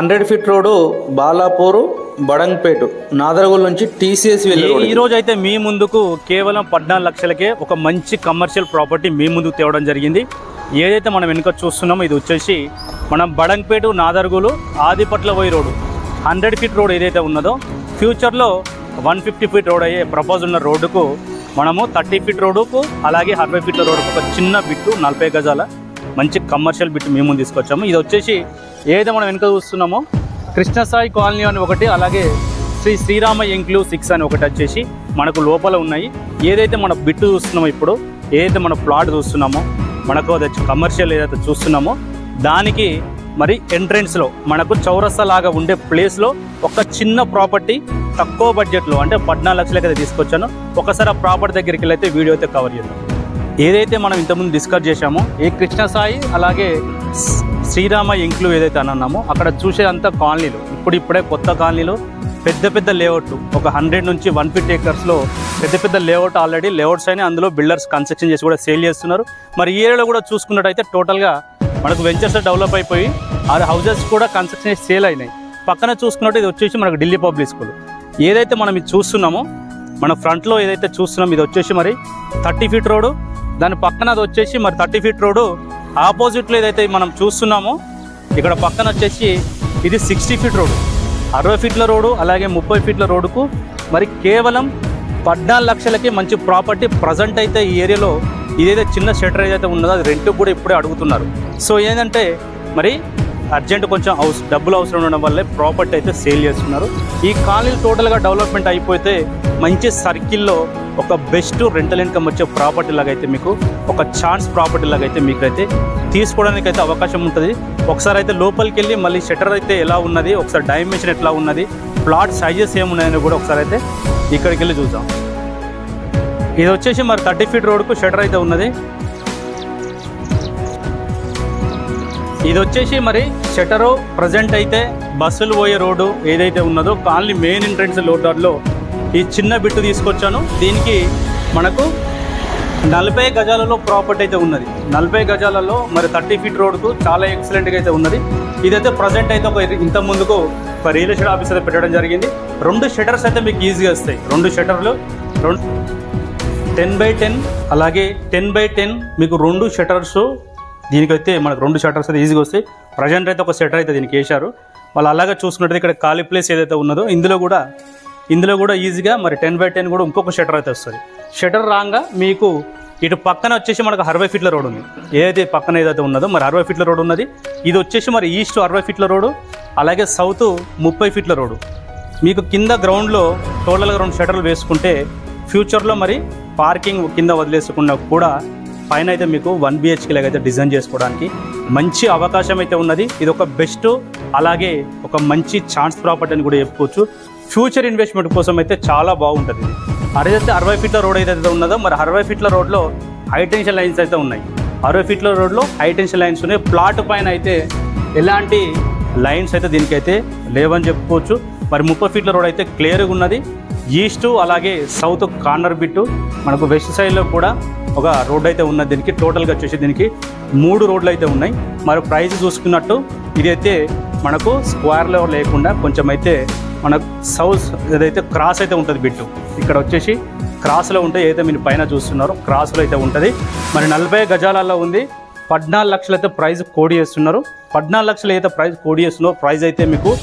100 feet road Balapur Badangpet నాదరగోల్ నుంచి TCS వెళ్ళే road. ఈ రోజు అయితే మీ ముందుకు కేవలం 14 లక్షలకే ఒక మంచి కమర్షియల్ ప్రాపర్టీ మీ ముందుకు తేవడం జరిగింది. ఏదైతే మనం వెనుక చూస్తున్నామో ఇది వచ్చేసి మనం బడంగపేట నాదరగోలు ఆదిపట్ల పోయి రోడ్డు 100 ఫీట్ రోడ్ ఏదైతే ఉన్నదో ఫ్యూచర్లో 150 ఫీట్ రోడ్ అయ్యే ప్రపోజ్ ఉన్న రోడ్డుకు మనము 30 ఫీట్ రోడ్డుకు అలాగే 60 ఫీట్ల రోడ్డుకు ఒక చిన్న బిట్టు 40 గజాల మంచి కమర్షియల్ బిట్టు మేము తీసుకొచ్చాము. ఇది వచ్చేసి ఏదైతే మనం వెనుక చూస్తున్నామో కృష్ణసాయి కాలనీ అని ఒకటి, అలాగే శ్రీరామ ఎంక్లూ 6 అని ఒకటి వచ్చేసి మనకు లోపల ఉన్నాయి. ఏదైతే మన బిట్టు చూస్తున్నామో ఇప్పుడు ఏదైతే మన ప్లాట్ చూస్తున్నామో మనకు అది కమర్షియల్ ఏదైతే చూస్తున్నామో దానికి మరి ఎంట్రెన్స్లో మనకు చౌరస్తా లాగా ఉండే ప్లేస్లో ఒక చిన్న ప్రాపర్టీ తక్కువ బడ్జెట్లో అంటే 14 లక్షలకి అయితే తీసుకొచ్చాను. ఒకసారి ఆ ప్రాపర్టీ దగ్గరికి వెళ్ళి అయితే వీడియో అయితే కవర్ చేద్దాం. ఏదైతే మనం ఇంతకుముందు డిస్కస్ చేశామో ఈ కృష్ణసాయి అలాగే శ్రీరామ ఎంక్లూ ఏదైతే అన్నామో అక్కడ చూసే అంత కాలనీలు ఇప్పుడే కొత్త కాలనీలు పెద్ద పెద్ద లేఅవుట్లు ఒక 100 నుంచి 150 ఏకర్స్లో పెద్ద పెద్ద లేఅవుట్ ఆల్రెడీ లేఅవుట్స్ అయినా అందులో బిల్డర్స్ కన్స్ట్రక్షన్ చేసి కూడా సేల్ చేస్తున్నారు. మరి ఈ ఏరియాలో కూడా చూసుకున్నట్టయితే టోటల్గా మనకు వెంచర్స్ డెవలప్ అయిపోయి ఆ హౌజెస్ కూడా కన్స్ట్రక్షన్ చేసి సేల్ అయినాయి. పక్కన చూసుకున్నట్టు ఇది వచ్చేసి మనకు ఢిల్లీ పబ్లిక్ స్కూల్. ఏదైతే మనం ఇది చూస్తున్నామో మన ఫ్రంట్లో ఏదైతే చూస్తున్నామో ఇది వచ్చేసి మరి 30 ఫీట్ రోడ్డు, దాని పక్కన అది వచ్చేసి మరి 30 ఫీట్ రోడ్డు ఆపోజిట్లో ఏదైతే మనం చూస్తున్నామో ఇక్కడ పక్కన వచ్చేసి ఇది 60 ఫీట్ రోడ్డు, 60 ఫీట్ల రోడ్డు అలాగే 30 ఫీట్ల రోడ్డుకు మరి కేవలం 14 లక్షలకి మంచి ప్రాపర్టీ. ప్రజెంట్ అయితే ఈ ఏరియాలో ఇదైతే చిన్న షెటర్ ఏదైతే ఉన్నదో అది రెంట్కి కూడా ఇప్పుడే అడుగుతున్నారు. సో ఏంటంటే మరి అర్జెంట్ కొంచెం డబ్బులు అవసరం ఉండడం వల్లే ప్రాపర్టీ అయితే సేల్ చేస్తున్నారు. ఈ కాలనీ టోటల్గా డెవలప్మెంట్ అయిపోతే మంచి సర్కిల్లో ఒక బెస్ట్ రెంటల్ ఇన్కమ్ వచ్చే ప్రాపర్టీ లాగా అయితే మీకు ఒక ఛాన్స్ ప్రాపర్టీ లాగా అయితే మీకైతే తీసుకోవడానికి అయితే అవకాశం ఉంటుంది. ఒకసారి అయితే లోపలికి వెళ్ళి మళ్ళీ షట్టర్ అయితే ఎలా ఉన్నది, ఒకసారి డైమెన్షన్ ఎట్లా ఉన్నది, ప్లాట్ సైజెస్ ఏమున్నాయని కూడా ఒకసారి అయితే ఇక్కడికి వెళ్ళి చూద్దాం. ఇది వచ్చేసి మరి 30 ఫీట్ రోడ్కు షట్టర్ అయితే ఉన్నది. ఇది వచ్చేసి మరి షటరు ప్రజెంట్ అయితే బస్సులు పోయే రోడ్డు ఏదైతే ఉన్నదో కాలనీ మెయిన్ ఎంట్రెన్స్ లోటర్లో ఈ చిన్న బిట్టు తీసుకొచ్చాను. దీనికి మనకు 40 గజాలలో ప్రాపర్టీ అయితే ఉన్నది. 40 గజాలలో మరి 30 ఫీట్ రోడ్కు చాలా ఎక్సలెంట్గా అయితే ఉన్నది. ఇదైతే ప్రజెంట్ అయితే ఒక ఇంత ముందుకు ఒక రియల్ ఎస్టేట్ ఆఫీస్ అయితే పెట్టడం జరిగింది. 2 షటర్స్ అయితే మీకు ఈజీగా వస్తాయి. 2 షటర్లు 10x10 అలాగే 10x10 మీకు 2 షటర్స్ దీనికైతే మనకు 2 షటర్స్ అయితే ఈజీగా వస్తాయి. ప్రజెంట్ అయితే ఒక షటర్ అయితే దీనికి వేశారు. వాళ్ళు అలాగే చూసుకున్నట్టు ఇక్కడ ఖాళీ ప్లేస్ ఏదైతే ఉన్నదో ఇందులో కూడా ఈజీగా మరి 10x10 కూడా ఇంకొక షటర్ అయితే వస్తుంది. షటర్ రాగా మీకు ఇటు పక్కన వచ్చేసి మనకు 60 ఫీట్ల రోడ్ ఉంది. ఏదైతే పక్కన ఏదైతే ఉన్నదో మరి 60 ఫీట్ల రోడ్ ఉన్నది. ఇది వచ్చేసి మరి ఈస్ట్ 60 ఫీట్ల రోడ్డు అలాగే సౌత్ 30 ఫీట్ల రోడ్డు. మీకు కింద గ్రౌండ్లో టోటల్గా 2 షటర్లు వేసుకుంటే ఫ్యూచర్లో మరి పార్కింగ్ కింద వదిలేసుకున్నా కూడా పైన అయితే మీకు 1 BHK లాగా అయితే డిజైన్ చేసుకోవడానికి మంచి అవకాశం అయితే ఉన్నది. ఇది ఒక బెస్ట్ అలాగే ఒక మంచి ఛాన్స్ ప్రాపర్టీ అని కూడా చెప్పుకోవచ్చు. ఫ్యూచర్ ఇన్వెస్ట్మెంట్ కోసం అయితే చాలా బాగుంటుంది. ఇది అదైతే 60 ఫీట్ల రోడ్ ఏదైతే ఉన్నదో మరి 60 ఫీట్ల రోడ్లో హై టెన్షన్ లైన్స్ అయితే ఉన్నాయి. 60 ఫీట్ల రోడ్లో హై టెన్షన్ లైన్స్ ఉన్నాయి. ప్లాట్ పైన అయితే ఎలాంటి లైన్స్ అయితే దీనికైతే లేవని చెప్పుకోవచ్చు. మరి 30 ఫీట్ల రోడ్ అయితే క్లియర్గా ఉన్నది. ఈస్ట్ అలాగే సౌత్ కార్నర్ బిట్టు మనకు వెస్ట్ సైడ్లో కూడా ఒక రోడ్ అయితే ఉన్నది. దీనికి టోటల్గా వచ్చేసి దీనికి 3 రోడ్లు అయితే ఉన్నాయి. మరి ప్రైస్ చూసుకున్నట్టు ఇదైతే మనకు స్క్వేర్లో లేకుండా కొంచెం అయితే మనకు సౌత్ ఏదైతే క్రాస్ అయితే ఉంటుంది బిట్టు ఇక్కడ వచ్చేసి క్రాస్లో ఉంటే ఏదైతే మీరు పైన చూస్తున్నారో క్రాస్లో అయితే ఉంటుంది. మరి 40 గజాలలో ఉంది. 14 లక్షలు అయితే ప్రైస్ కోడి చేస్తున్నారు. 14 లక్షలు అయితే ప్రైస్ కోడి చేస్తున్నారో ప్రైస్ అయితే మీకు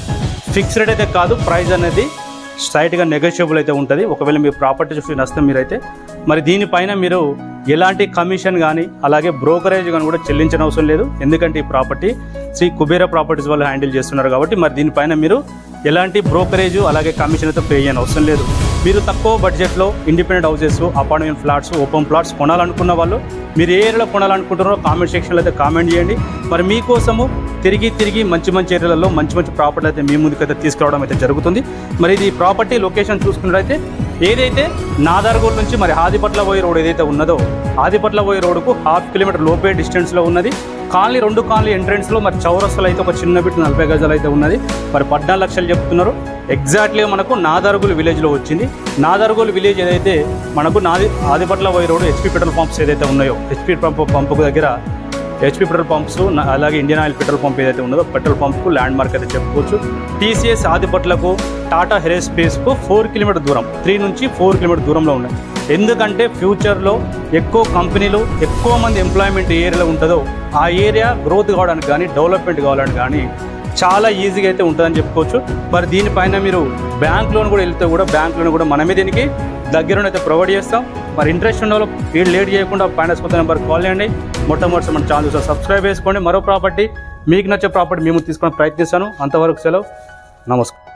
ఫిక్స్ రేట్ అయితే కాదు. ప్రైస్ అనేది స్ట్రైట్గా నెగోషియబుల్ అయితే ఉంటుంది. ఒకవేళ మీ ప్రాపర్టీ చూసి నష్టం మీరైతే మరి దీనిపైన మీరు ఎలాంటి కమిషన్ కానీ అలాగే బ్రోకరేజ్ కానీ కూడా చెల్లించిన అవసరం లేదు. ఎందుకంటే ఈ ప్రాపర్టీ శ్రీ కుబేర ప్రాపర్టీస్ వాళ్ళు హ్యాండిల్ చేస్తున్నారు కాబట్టి మరి దీనిపైన మీరు ఎలాంటి బ్రోకరేజ్ అలాగే కమిషన్ అయితే పే చేయని అవసరం లేదు. మీరు తక్కువ బడ్జెట్లో independent houses apartment flats open plots కొనాలనుకున్న వాళ్ళు మీరు ఏ ఏరియాలో కొనాలనుకుంటున్నారో కామెంట్ సెక్షన్లో అయితే కామెంట్ చేయండి. మరి మీకోసము తిరిగి మంచి ఏరియాలలో మంచి ప్రాపర్టీ అయితే మీ ముందుకైతే తీసుకురావడం అయితే జరుగుతుంది. మరి ఇది ప్రాపర్టీ లొకేషన్ చూసుకున్నట్లయితే ఏదైతే నాదరగోల్ నుంచి మరి ఆదిపట్ల పోయే రోడ్ ఏదైతే ఉన్నదో ఆదిపట్ల పోయే రోడ్డుకు 1/2 కిలోమీటర్ లోపే డిస్టెన్స్లో ఉన్నది. కాలనీ 2 కాలనీ ఎంట్రెన్స్లో మరి చౌరస్తలో అయితే ఒక చిన్న బిట్ 40 గజాలు అయితే ఉన్నది. మరి 14 లక్షలు చెప్తున్నారు. ఎగ్జాక్ట్లీగా మనకు నాదరగోల్ విలేజ్లో వచ్చింది. నాదరగోల్ విలేజ్ ఏదైతే మనకు ఆదిపట్ల పోయే రోడ్డు HP పెట్రోల్ పంప్స్ ఏదైతే ఉన్నాయో HP పంపుకు దగ్గర హెచ్పి పెట్రోల్ పంప్స్, అలాగే ఇండియన్ ఆయిల్ పెట్రోల్ పంప్ ఏదైతే ఉన్నదో పెట్రోల్ పంప్కు ల్యాండ్ మార్క్ అయితే చెప్పుకోవచ్చు. టీసీఎస్ ఆదిపట్లకు, టాటా హెరేస్పేస్కు 4 కిలోమీటర్ దూరం, 3 నుంచి 4 కిలోమీటర్ దూరంలో ఉన్నాయి. ఎందుకంటే ఫ్యూచర్లో ఎక్కువ కంపెనీలు, ఎక్కువ మంది ఎంప్లాయ్మెంట్ ఏ ఏరియాలో ఉంటుందో ఆ ఏరియా గ్రోత్ కావడానికి కానీ, డెవలప్మెంట్ కావడానికి కానీ చాలా ఈజీగా అయితే ఉంటుందని చెప్పుకోవచ్చు. మరి దీనిపైన మీరు బ్యాంక్ లోన్ కూడా వెళ్తే కూడా బ్యాంక్ లోన్ కూడా మనమే దీనికి దగ్గరనైతే ప్రొవైడ్ చేస్తాం. మరి ఇంట్రెస్ట్ ఉన్న వాళ్ళు వీళ్ళు లేట్ చేయకుండా ఫైనాన్స్ కొత్త నెంబర్ కాల్ చేయండి. మొట్టమొదటి మన ఛానల్ సబ్స్క్రైబ్ చేసుకోండి. మరో ప్రాపర్టీ మీకు నచ్చే ప్రాపర్టీ మేము తీసుకొని ప్రయత్నిస్తాను. అంతవరకు సెలవు, నమస్కారం.